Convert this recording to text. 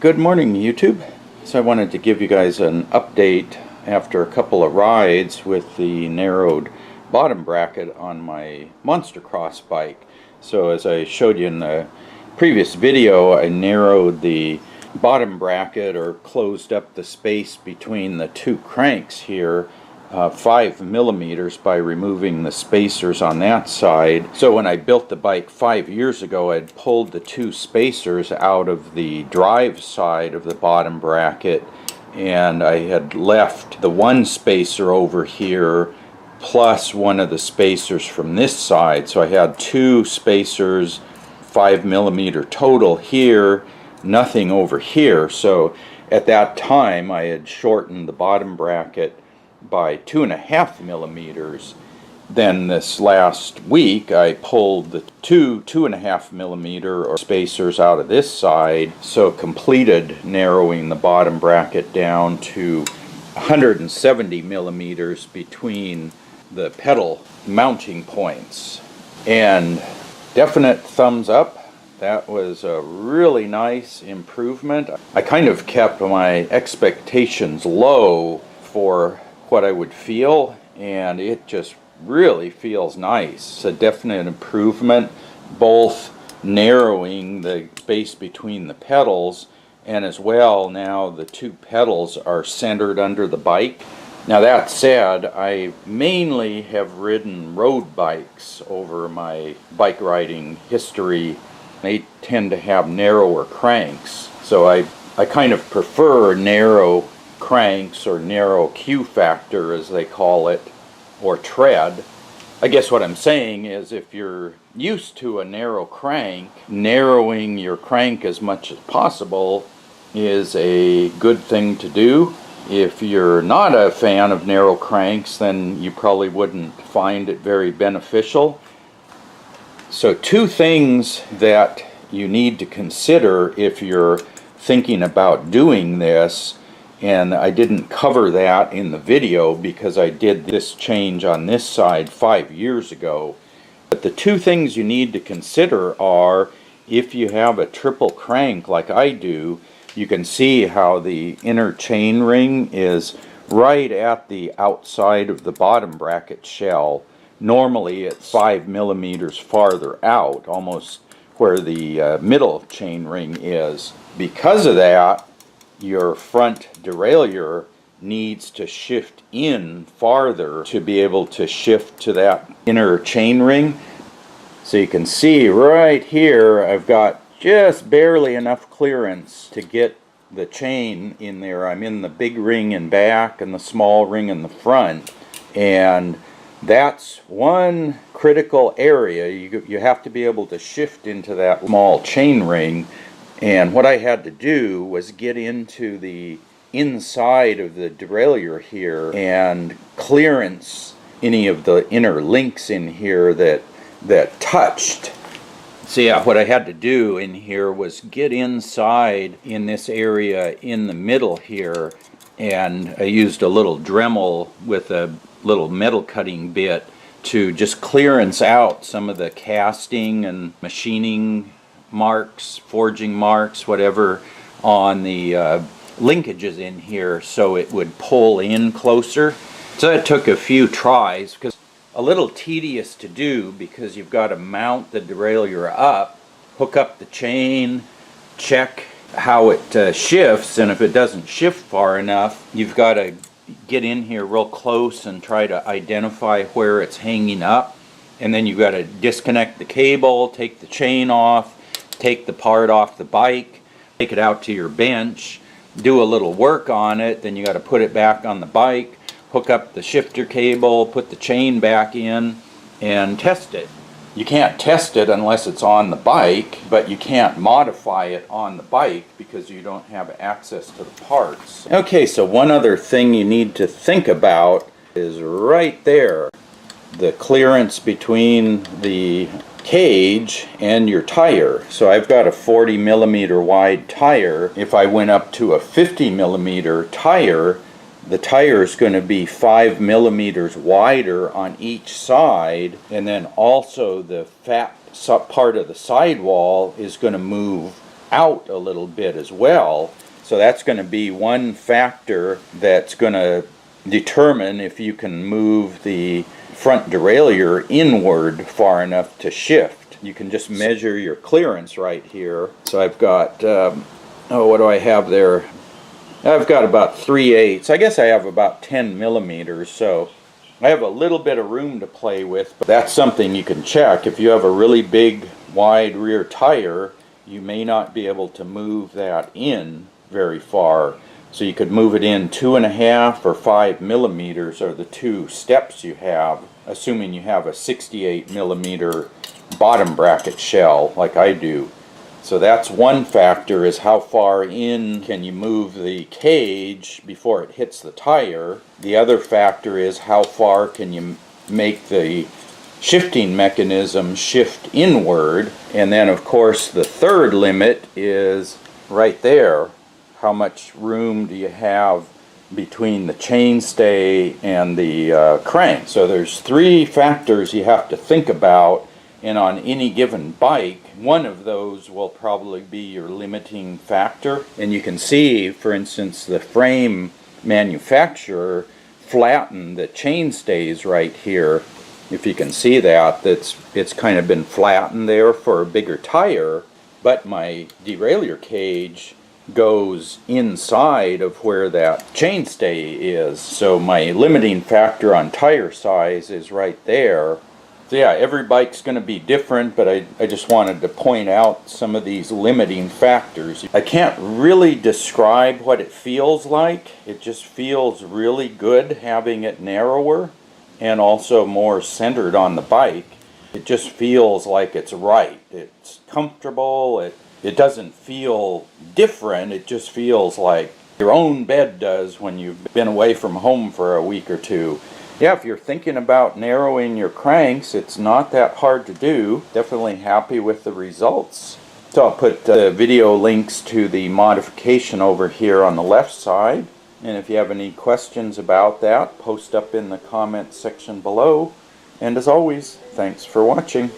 Good morning, YouTube. So I wanted to give you guys an update after a couple of rides with the narrowed bottom bracket on my Monster Cross bike. So as I showed you in the previous video, I narrowed the bottom bracket, or closed up the space between the two cranks here 5 millimeters by removing the spacers on that side. So when I built the bike 5 years ago, I'd pulled the two spacers out of the drive side of the bottom bracket, and I had left the one spacer over here plus one of the spacers from this side. So I had two spacers, 5 millimeter total here, nothing over here. So at that time I had shortened the bottom bracket by 2.5 millimeters. Then this last week I pulled the two 2.5 millimeter spacers out of this side, so completed narrowing the bottom bracket down to 170 millimeters between the pedal mounting points. And definite thumbs up. That was a really nice improvement. I kind of kept my expectations low for what I would feel, and it just really feels nice. It's a definite improvement, both narrowing the space between the pedals, and as well now the two pedals are centered under the bike. Now that said, I mainly have ridden road bikes over my bike riding history. They tend to have narrower cranks, so I kind of prefer narrow cranks, or narrow Q factor as they call it, or tread. I guess what I'm saying is, if you're used to a narrow crank, narrowing your crank as much as possible is a good thing to do. If you're not a fan of narrow cranks, then you probably wouldn't find it very beneficial. So two things that you need to consider if you're thinking about doing this, and I didn't cover that in the video because I did this change on this side 5 years ago. But the two things you need to consider are, if you have a triple crank like I do, you can see how the inner chain ring is right at the outside of the bottom bracket shell. Normally it's 5 millimeters farther out, almost where the middle chain ring is. Because of that, your front derailleur needs to shift in farther to be able to shift to that inner chain ring. So you can see right here I've got just barely enough clearance to get the chain in there. I'm in the big ring in back and the small ring in the front, and that's one critical area. You have to be able to shift into that small chain ring. And what I had to do was get into the inside of the derailleur here and clearance any of the inner links in here that touched. So yeah, what I had to do in here was get inside in this area in the middle here, and I used a little Dremel with a little metal cutting bit to just clearance out some of the casting and machining marks, forging marks, whatever, on the linkages in here, so it would pull in closer. So it took a few tries, because a little tedious to do, because you've got to mount the derailleur up, hook up the chain, check how it shifts, and if it doesn't shift far enough, you've got to get in here real close and try to identify where it's hanging up, and then you've got to disconnect the cable, take the chain off, take the part off the bike, take it out to your bench, do a little work on it, then you got to put it back on the bike, hook up the shifter cable, put the chain back in, and test it. You can't test it unless it's on the bike, but you can't modify it on the bike because you don't have access to the parts. Okay, so one other thing you need to think about is right there, the clearance between the cage and your tire. So I've got a 40 millimeter wide tire. If I went up to a 50 millimeter tire, the tire is going to be 5 millimeters wider on each side, and then also the fat part of the sidewall is going to move out a little bit as well. So that's going to be one factor that's going to determine if you can move the front derailleur inward far enough to shift. You can just measure your clearance right here. So I've got, what do I have there? I've got about 3/8. I guess I have about 10 millimeters, so I have a little bit of room to play with, but that's something you can check. If you have a really big, wide rear tire, you may not be able to move that in very far. So you could move it in 2.5 or 5 millimeters are the two steps you have, assuming you have a 68 millimeter bottom bracket shell like I do. So that's one factor, is how far in can you move the cage before it hits the tire. The other factor is how far can you make the shifting mechanism shift inward. And then of course the third limit is right there. How much room do you have between the chainstay and the crank? So there's three factors you have to think about, and on any given bike, one of those will probably be your limiting factor. And you can see, for instance, the frame manufacturer flattened the chainstays right here. If you can see that, it's kind of been flattened there for a bigger tire, but my derailleur cage goes inside of where that chainstay is. So my limiting factor on tire size is right there. So yeah, every bike's going to be different, but I just wanted to point out some of these limiting factors. I can't really describe what it feels like. It just feels really good having it narrower and also more centered on the bike. It just feels like it's right. It's comfortable. It doesn't feel different. It just feels like your own bed does when you've been away from home for a week or two. Yeah, if you're thinking about narrowing your cranks, it's not that hard to do. Definitely happy with the results. So I'll put video links to the modification over here on the left side. And if you have any questions about that, post up in the comments section below. And as always, thanks for watching.